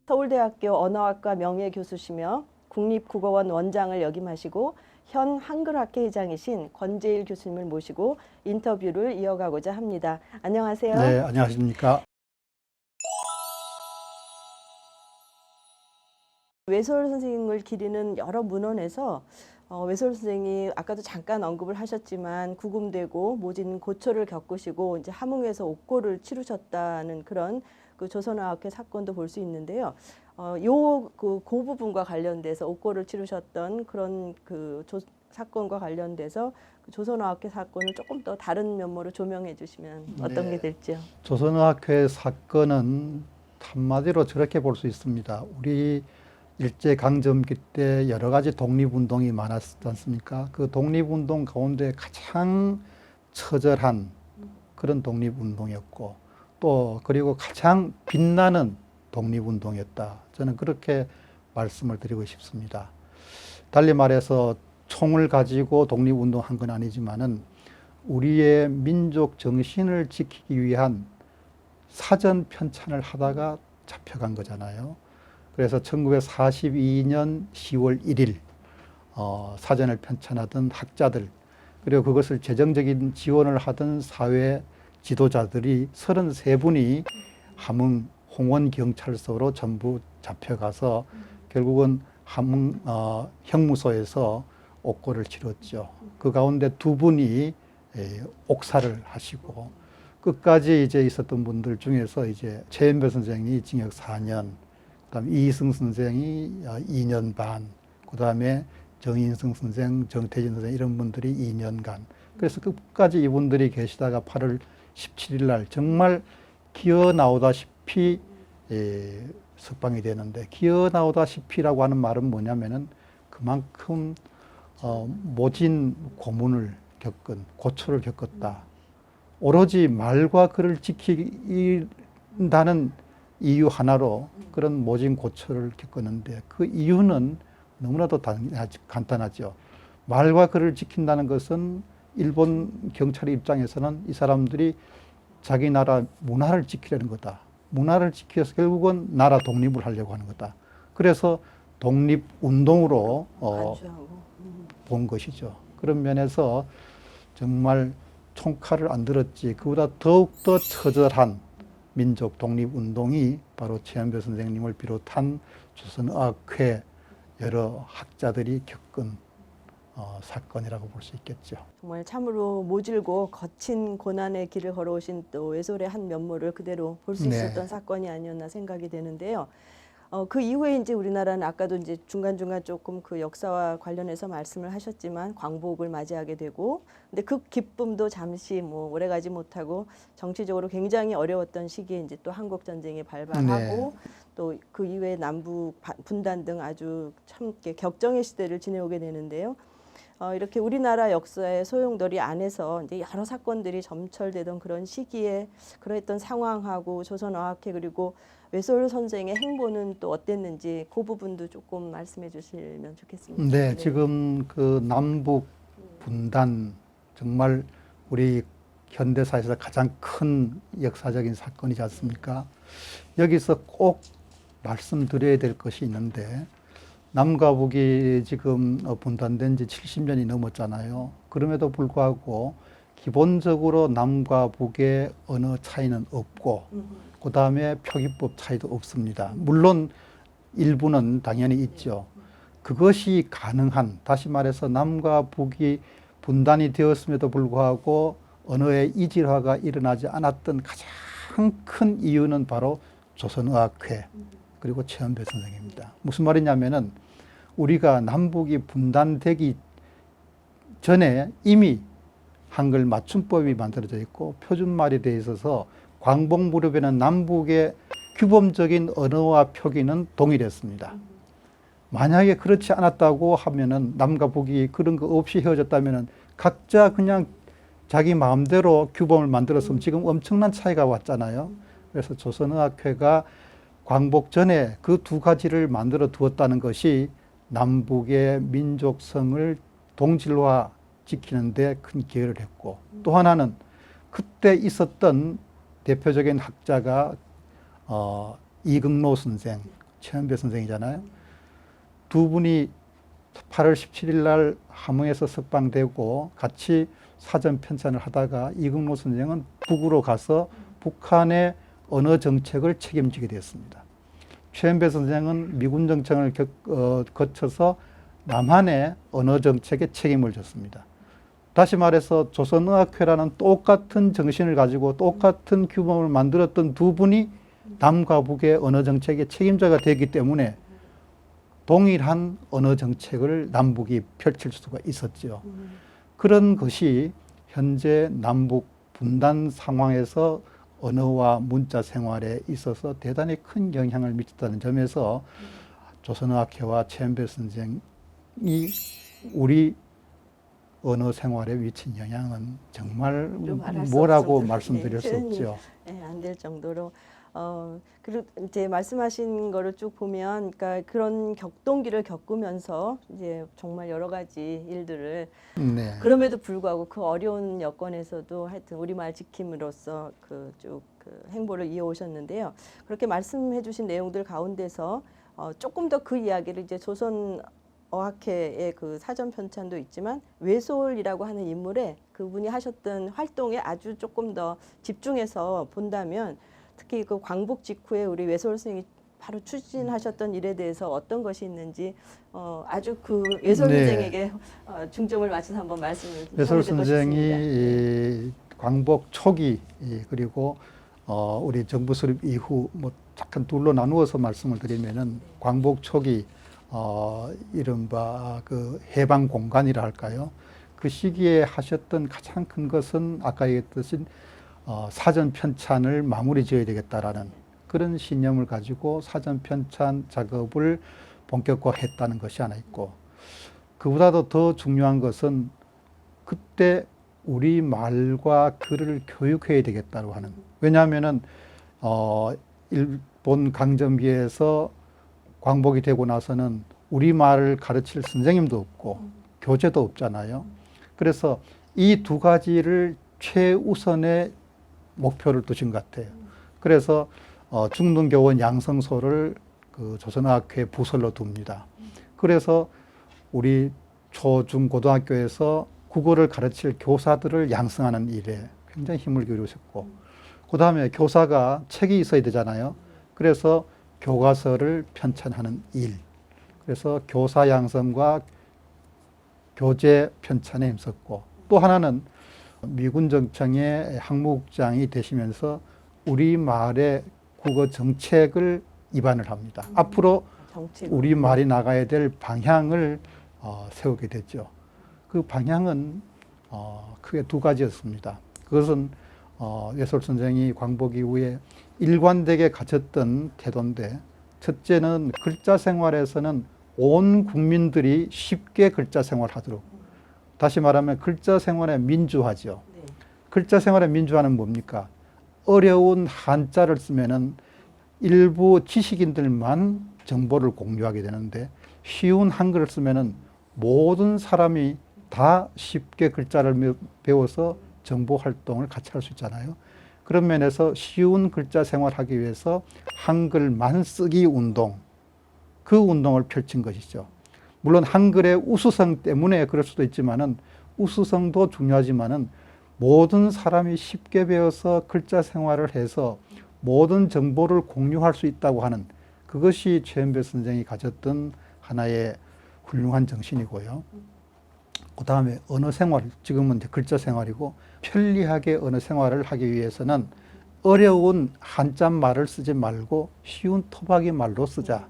서울대학교 언어학과 명예교수시며 국립국어원 원장을 역임하시고 현 한글학회 회장이신 권재일 교수님을 모시고 인터뷰를 이어가고자 합니다. 안녕하세요. 네, 안녕하십니까. 외솔 선생님을 기리는 여러 문헌에서 외솔 선생이 아까도 잠깐 언급을 하셨지만 구금되고 모진 고초를 겪으시고 이제 함흥에서 옥고를 치르셨다는 그런 그 조선어학회 사건도 볼 수 있는데요. 그 부분과 관련돼서 옥고를 치르셨던 그런 사건과 관련돼서 그 조선어학회 사건을 조금 더 다른 면모로 조명해 주시면 어떤 게 될지요. 조선어학회 사건은 한마디로 저렇게 볼 수 있습니다. 우리 일제강점기 때 여러 가지 독립운동이 많았지 않습니까? 그 독립운동 가운데 가장 처절한 그런 독립운동이었고 또 그리고 가장 빛나는 독립운동이었다. 저는 그렇게 말씀을 드리고 싶습니다. 달리 말해서 총을 가지고 독립운동한 건 아니지만은 우리의 민족 정신을 지키기 위한 사전 편찬을 하다가 잡혀간 거잖아요. 그래서 1942년 10월 1일 사전을 편찬하던 학자들 그리고 그것을 재정적인 지원을 하던 사회 지도자들이 33분이 함흥 홍원경찰서로 전부 잡혀가서 결국은 함흥 형무소에서 옥고를 치렀죠. 그 가운데 2분이 옥사를 하시고 끝까지 이제 있었던 분들 중에서 이제 최연배 선생이 징역 4년, 그다음에 이승 선생이 2년 반, 그다음에 정인승 선생, 정태진 선생 이런 분들이 2년간. 그래서 끝까지 이분들이 계시다가 8월 17일 날 정말 기어 나오다시피 석방이 되는데 기어 나오다시피라고 하는 말은 뭐냐면은 그만큼 모진 고문을 겪은 고초를 겪었다. 오로지 말과 글을 지킨다는 이유 하나로 그런 모진 고초를 겪었는데 그 이유는 너무나도 간단하죠. 말과 글을 지킨다는 것은 일본 경찰의 입장에서는 이 사람들이 자기 나라 문화를 지키려는 거다. 문화를 지켜서 결국은 나라 독립을 하려고 하는 거다. 그래서 독립운동으로 본 것이죠. 그런 면에서 정말 총칼을 안 들었지 그보다 더욱더 처절한 민족 독립운동이 바로 최연배 선생님을 비롯한 조선어학회 여러 학자들이 겪은 사건이라고 볼 수 있겠죠. 정말 참으로 모질고 거친 고난의 길을 걸어오신 또 외솔의 한 면모를 그대로 볼 수 있었던 사건이 아니었나 생각이 되는데요. 그 이후에 이제 우리나라는 아까도 이제 중간중간 조금 그 역사와 관련해서 말씀을 하셨지만 광복을 맞이하게 되고, 근데 그 기쁨도 잠시 뭐 오래가지 못하고 정치적으로 굉장히 어려웠던 시기에 이제 또 한국 전쟁이 발발하고 또 그 이후에 남북 분단 등 아주 참 격정의 시대를 지내오게 되는데요. 이렇게 우리나라 역사의 소용돌이 안에서 이제 여러 사건들이 점철되던 그런 시기에 그러했던 상황하고 조선어학회 그리고 외솔 선생의 행보는 또 어땠는지 그 부분도 조금 말씀해 주시면 좋겠습니다. 네, 지금 그 남북 분단 정말 우리 현대사에서 가장 큰 역사적인 사건이지 않습니까? 여기서 꼭 말씀드려야 될 것이 있는데 남과 북이 지금 분단된 지 70년이 넘었잖아요. 그럼에도 불구하고 기본적으로 남과 북의 언어 차이는 없고 그 다음에 표기법 차이도 없습니다. 물론 일부는 당연히 있죠. 그것이 가능한, 다시 말해서 남과 북이 분단이 되었음에도 불구하고 언어의 이질화가 일어나지 않았던 가장 큰 이유는 바로 조선어학회 그리고 최연배 선생입니다. 무슨 말이냐면은 우리가 남북이 분단되기 전에 이미 한글 맞춤법이 만들어져 있고 표준말이 되어 있어서 광복 무렵에는 남북의 규범적인 언어와 표기는 동일했습니다. 만약에 그렇지 않았다고 하면은 남과 북이 그런 거 없이 헤어졌다면은 각자 그냥 자기 마음대로 규범을 만들었으면 지금 엄청난 차이가 왔잖아요. 그래서 조선어학회가 광복 전에 그 2가지를 만들어 두었다는 것이 남북의 민족성을 동질화 지키는 데 큰 기여를 했고 또 하나는 그때 있었던 대표적인 학자가 이극노 선생, 최은배 선생이잖아요. 두 분이 8월 17일 날 함흥에서 석방되고 같이 사전 편찬을 하다가 이근무 선생은 북으로 가서 북한의 언어 정책을 책임지게 되었습니다. 최은배 선생은 미군 정책을 거쳐서 남한의 언어 정책에 책임을 졌습니다. 다시 말해서 조선의학회라는 똑같은 정신을 가지고 똑같은 규범을 만들었던 두 분이 남과 북의 언어 정책의 책임자가 되기 때문에 동일한 언어 정책을 남북이 펼칠 수가 있었죠. 그런 것이 현재 남북 분단 상황에서 언어와 문자 생활에 있어서 대단히 큰 영향을 미쳤다는 점에서 조선의학회와 최은배 선생이 우리 언어 생활에 미친 영향은 정말 뭐라고 말씀드릴 수 없죠. 안 될 정도로. 그리고 이제 말씀하신 거를 쭉 보면, 그러니까 그런 격동기를 겪으면서 이제 정말 여러 가지 일들을 네. 그럼에도 불구하고 그 어려운 여건에서도 하여튼 우리말 지킴으로써 쭉 행보를 이어오셨는데요. 그렇게 말씀해주신 내용들 가운데서 조금 더 그 이야기를 이제 조선 어학회의 그 사전 편찬도 있지만 외솔이라고 하는 인물에 그분이 하셨던 활동에 아주 조금 더 집중해서 본다면 특히 그 광복 직후에 우리 외솔 선생님이 바로 추진하셨던 일에 대해서 어떤 것이 있는지 아주 그 외솔 네. 선생에게 중점을 맞춰서 한번 말씀을 외솔 듣고 싶습니다. 선생이 광복 초기 그리고 우리 정부 수립 이후 뭐 잠깐 둘로 나누어서 말씀을 드리면은 광복 초기 이른바 그 해방 공간이라 할까요? 그 시기에 하셨던 가장 큰 것은 아까 얘기했듯이 사전 편찬을 마무리 지어야 되겠다라는 그런 신념을 가지고 사전 편찬 작업을 본격화했다는 것이 하나 있고, 그보다도 더 중요한 것은 그때 우리 말과 글을 교육해야 되겠다고 하는. 왜냐하면은 일본 강점기에서 광복이 되고 나서는 우리말을 가르칠 선생님도 없고 교재도 없잖아요. 그래서 이 두 가지를 최우선의 목표를 두신 것 같아요. 그래서 중등교원 양성소를 그 조선의학회 부설로 둡니다. 그래서 우리 초, 중, 고등학교에서 국어를 가르칠 교사들을 양성하는 일에 굉장히 힘을 기울이셨고, 그 다음에 교사가 책이 있어야 되잖아요. 그래서 교과서를 편찬하는 일, 그래서 교사 양성과 교재 편찬에 힘썼고, 또 하나는 미군 정청의 항무국장이 되시면서 우리말의 국어 정책을 입안을 합니다. 앞으로 우리말이 나가야 될 방향을 세우게 됐죠. 그 방향은 크게 두 가지였습니다. 그것은 외솔 선생이 광복 이후에 일관되게 가졌던 태도인데, 첫째는 글자 생활에서는 온 국민들이 쉽게 글자 생활하도록, 다시 말하면 글자 생활의 민주화죠. 글자 생활의 민주화는 뭡니까? 어려운 한자를 쓰면은 일부 지식인들만 정보를 공유하게 되는데, 쉬운 한글을 쓰면은 모든 사람이 다 쉽게 글자를 배워서 정보 활동을 같이 할 수 있잖아요. 그런 면에서 쉬운 글자 생활하기 위해서 한글만 쓰기 운동, 그 운동을 펼친 것이죠. 물론 한글의 우수성 때문에 그럴 수도 있지만은, 우수성도 중요하지만은 모든 사람이 쉽게 배워서 글자 생활을 해서 모든 정보를 공유할 수 있다고 하는, 그것이 최은배 선생이 가졌던 하나의 훌륭한 정신이고요. 그 다음에 언어 생활, 지금은 이제 글자 생활이고, 편리하게 언어 생활을 하기 위해서는 어려운 한자 말을 쓰지 말고 쉬운 토박이 말로 쓰자.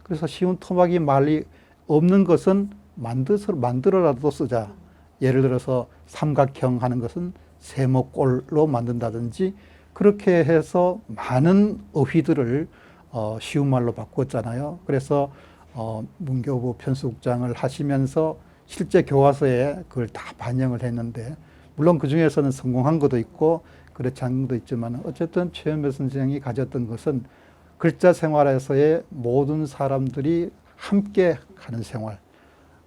그래서 쉬운 토박이 말이 없는 것은 만들어라도 쓰자. 예를 들어서 삼각형 하는 것은 세모꼴로 만든다든지, 그렇게 해서 많은 어휘들을 쉬운 말로 바꿨잖아요. 그래서 문교부 편수국장을 하시면서 실제 교과서에 그걸 다 반영을 했는데, 물론 그 중에서는 성공한 것도 있고 그렇지 않은 것도 있지만, 어쨌든 최은배 선생이 가졌던 것은 글자 생활에서의 모든 사람들이 함께 하는 생활,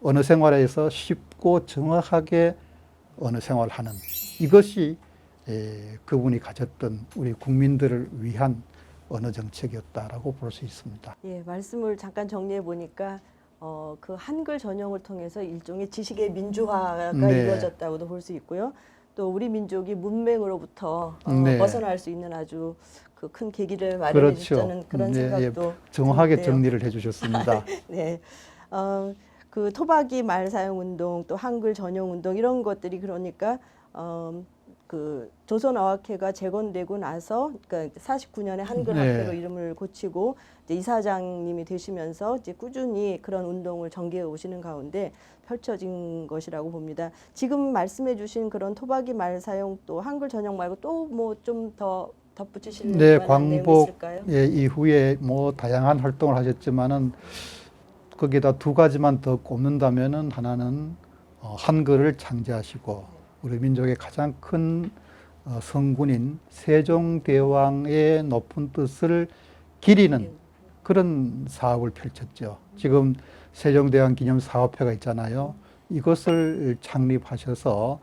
언어 생활에서 쉽고 정확하게 언어 생활을 하는, 이것이 그분이 가졌던 우리 국민들을 위한 언어 정책이었다라고 볼 수 있습니다. 예, 말씀을 잠깐 정리해 보니까 그 한글 전형을 통해서 일종의 지식의 민주화가 네. 이루어졌다고도 볼 수 있고요. 또 우리 민족이 문맹으로부터 네. 벗어날 수 있는 아주 그 큰 계기를 마련해 그렇죠. 주셨다는 그런 네, 생각도 정확하게 드는데요. 정리를 해주셨습니다. 네. 그 토박이 말 사용 운동 또 한글 전용 운동 이런 것들이 그러니까 그 조선어학회가 재건되고 나서 그러니까 49년에 한글학회로 네. 이름을 고치고 이제 이사장님이 되시면서 이제 꾸준히 그런 운동을 전개해 오시는 가운데 펼쳐진 것이라고 봅니다. 지금 말씀해 주신 그런 토박이 말 사용 또 한글 전용 말고 또 뭐 좀 더 덧붙이실 네, 만한 내용이 광복 있을까요? 이후에 뭐 다양한 활동을 하셨지만은 거기다 두 가지만 더 꼽는다면은 하나는 한글을 창제하시고 우리 민족의 가장 큰 성군인 세종대왕의 높은 뜻을 기리는 그런 사업을 펼쳤죠. 지금 세종대왕 기념 사업회가 있잖아요. 이것을 창립하셔서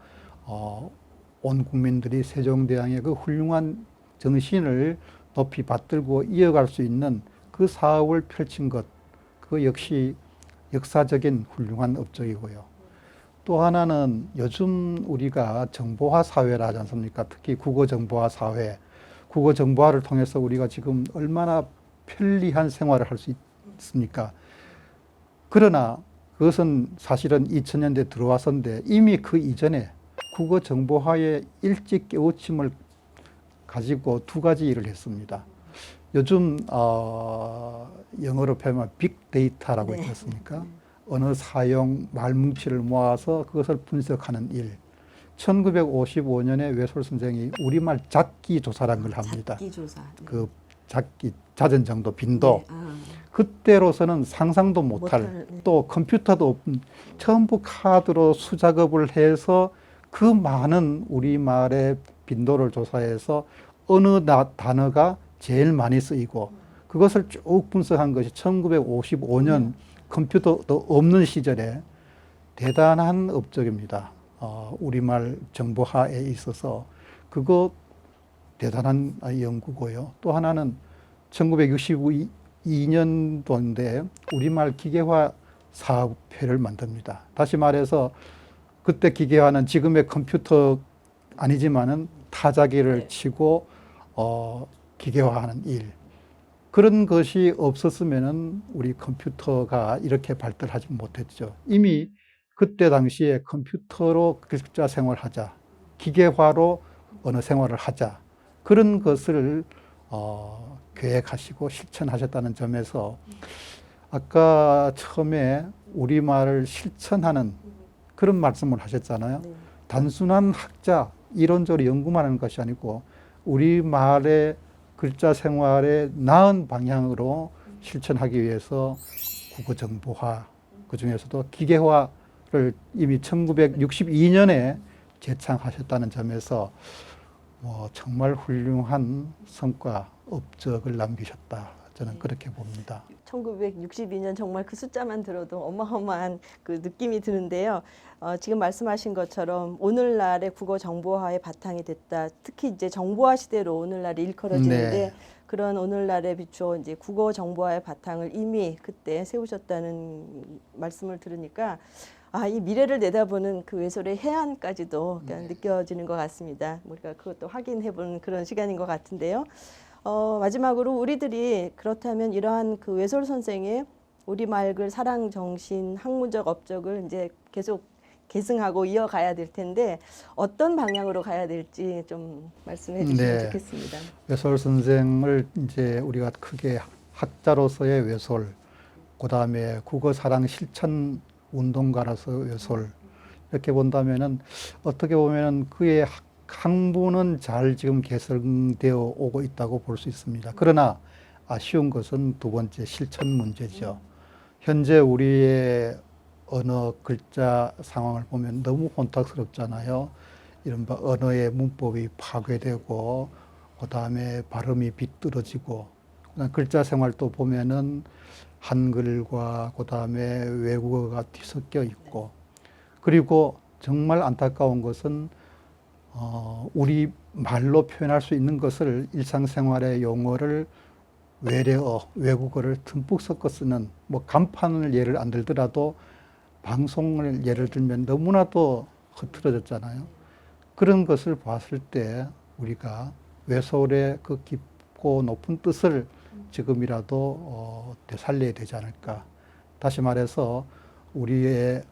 온 국민들이 세종대왕의 그 훌륭한 정신을 높이 받들고 이어갈 수 있는 그 사업을 펼친 것, 그 역시 역사적인 훌륭한 업적이고요. 또 하나는 요즘 우리가 정보화 사회라 하지 않습니까? 특히 국어정보화 사회, 국어정보화를 통해서 우리가 지금 얼마나 편리한 생활을 할 수 있습니까? 그러나 그것은 사실은 2000년대 들어와서인데 이미 그 이전에 국어정보화의 일찍 깨우침을 가지고 두 가지 일을 했습니다. 요즘 영어로 표현하면 빅데이터라고 있지 않습니까? 언어 사용 말뭉치를 모아서 그것을 분석하는 일. 1955년에 외솔 선생이 우리말 작기 조사라는 걸 합니다. 작기 조사. 네. 그 작기 잦은 정도 빈도. 네. 그때로서는 상상도 못할 또 컴퓨터도 없는 전부 카드로 수작업을 해서 그 많은 우리말의 빈도를 조사해서 어느 단어가 제일 많이 쓰이고 그것을 쭉 분석한 것이 1955년 컴퓨터도 없는 시절에 대단한 업적입니다. 우리말 정보화에 있어서 그거 대단한 연구고요. 또 하나는 1962년도인데 우리말 기계화 사업회를 만듭니다. 다시 말해서 그때 기계화는 지금의 컴퓨터 아니지만은 타자기를 치고 기계화하는 일. 그런 것이 없었으면은 우리 컴퓨터가 이렇게 발달하지 못했죠. 이미 그때 당시에 컴퓨터로 글자 생활하자, 기계화로 언어 생활을 하자, 그런 것을 계획하시고 실천하셨다는 점에서 아까 처음에 우리말을 실천하는 그런 말씀을 하셨잖아요. 단순한 학자, 이론적으로 연구만 하는 것이 아니고 우리말의 글자 생활에 나은 방향으로 실천하기 위해서 국어정보화, 그중에서도 기계화를 이미 1962년에 제창하셨다는 점에서 정말 훌륭한 성과, 업적을 남기셨다. 저는 그렇게 봅니다. 1962년 정말 그 숫자만 들어도 어마어마한 그 느낌이 드는데요. 지금 말씀하신 것처럼 오늘날의 국어 정보화의 바탕이 됐다. 특히 이제 정보화 시대로 오늘날이 일컬어지는데 네. 그런 오늘날에 비추어 이제 국어 정보화의 바탕을 이미 그때 세우셨다는 말씀을 들으니까 이 미래를 내다보는 그 외솔의 해안까지도 느껴지는 것 같습니다. 우리가 그것도 확인해보는 그런 시간인 것 같은데요. 마지막으로 우리들이 그렇다면 이러한 그 외솔 선생의 우리말 사랑 정신, 학문적 업적을 이제 계속 계승하고 이어가야 될 텐데 어떤 방향으로 가야 될지 좀 말씀해 주시면 좋겠습니다. 외솔 선생을 이제 우리가 크게 학자로서의 외솔, 그다음에 국어 사랑 실천 운동가로서 외솔 이렇게 본다면은 어떻게 보면은 그의 학문은 잘 지금 개선되어 오고 있다고 볼 수 있습니다. 그러나 아쉬운 것은 두 번째 실천 문제죠. 현재 우리의 언어 글자 상황을 보면 너무 혼탁스럽잖아요. 이른바 언어의 문법이 파괴되고 그다음에 발음이 비뚤어지고 글자 생활도 보면은 한글과 그다음에 외국어가 뒤섞여 있고 그리고 정말 안타까운 것은 우리 말로 표현할 수 있는 것을 일상생활의 용어를 외래어, 외국어를 듬뿍 섞어 쓰는 뭐 간판을 예를 안 들더라도 방송을 예를 들면 너무나도 흐트러졌잖아요. 그런 것을 봤을 때 우리가 외소의 그 깊고 높은 뜻을 지금이라도 되살려야 되지 않을까. 다시 말해서 우리의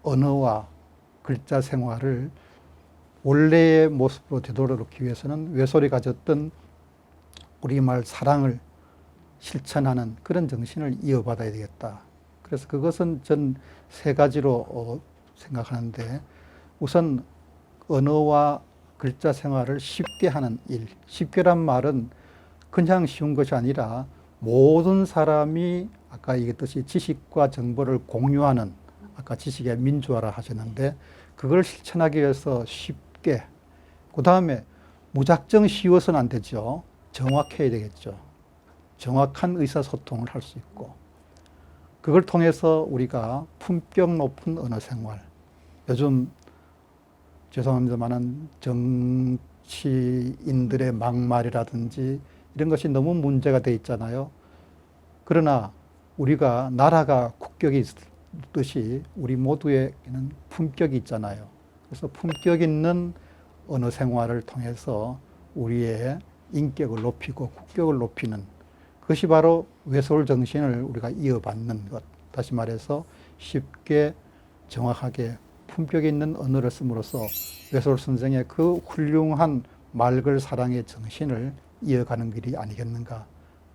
언어와 글자 생활을 원래의 모습으로 되돌아놓기 위해서는 외솔이 가졌던 우리말 사랑을 실천하는 그런 정신을 이어받아야 되겠다. 그래서 그것은 전 세 가지로 생각하는데, 우선 언어와 글자 생활을 쉽게 하는 일. 쉽게란 말은 그냥 쉬운 것이 아니라 모든 사람이 아까 얘기했듯이 지식과 정보를 공유하는, 아까 지식의 민주화라 하셨는데, 그걸 실천하기 위해서 쉽게, 그 다음에 무작정 쉬워서는 안 되죠. 정확해야 되겠죠. 정확한 의사소통을 할 수 있고, 그걸 통해서 우리가 품격 높은 언어 생활, 요즘 죄송합니다만은 정치인들의 막말이라든지 이런 것이 너무 문제가 돼 있잖아요. 그러나 우리가 나라가 국격이 있듯이 우리 모두에게는 품격이 있잖아요. 그래서 품격 있는 언어 생활을 통해서 우리의 인격을 높이고 국격을 높이는, 그것이 바로 외솔 정신을 우리가 이어받는 것. 다시 말해서 쉽게 정확하게 품격 있는 언어를 씀으로써 외솔 선생의 그 훌륭한 맑을 사랑의 정신을 이어가는 길이 아니겠는가.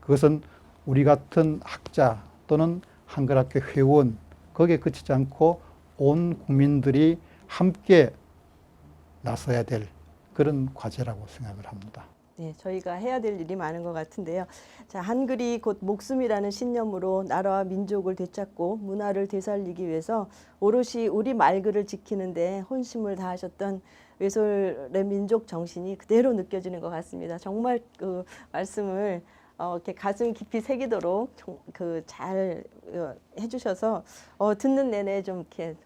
그것은 우리 같은 학자 또는 한글학교 회원, 거기에 그치지 않고 온 국민들이 함께 나서야 될 그런 과제라고 생각을 합니다. 네, 저희가 해야 될 일이 많은 것 같은데요. 자, 한글이 곧 목숨이라는 신념으로 나라와 민족을 되찾고 문화를 되살리기 위해서 오롯이 우리 말글을 지키는데 혼심을 다하셨던 외솔의 민족 정신이 그대로 느껴지는 것 같습니다. 정말 그 말씀을 이렇게 가슴 깊이 새기도록 잘 해주셔서 듣는 내내 좀 이렇게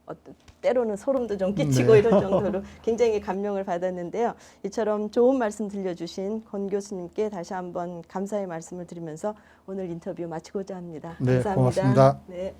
때로는 소름도 좀 끼치고 네. 이럴 정도로 굉장히 감명을 받았는데요. 이처럼 좋은 말씀 들려주신 권 교수님께 다시 한번 감사의 말씀을 드리면서 오늘 인터뷰 마치고자 합니다. 네, 감사합니다. 고맙습니다. 네.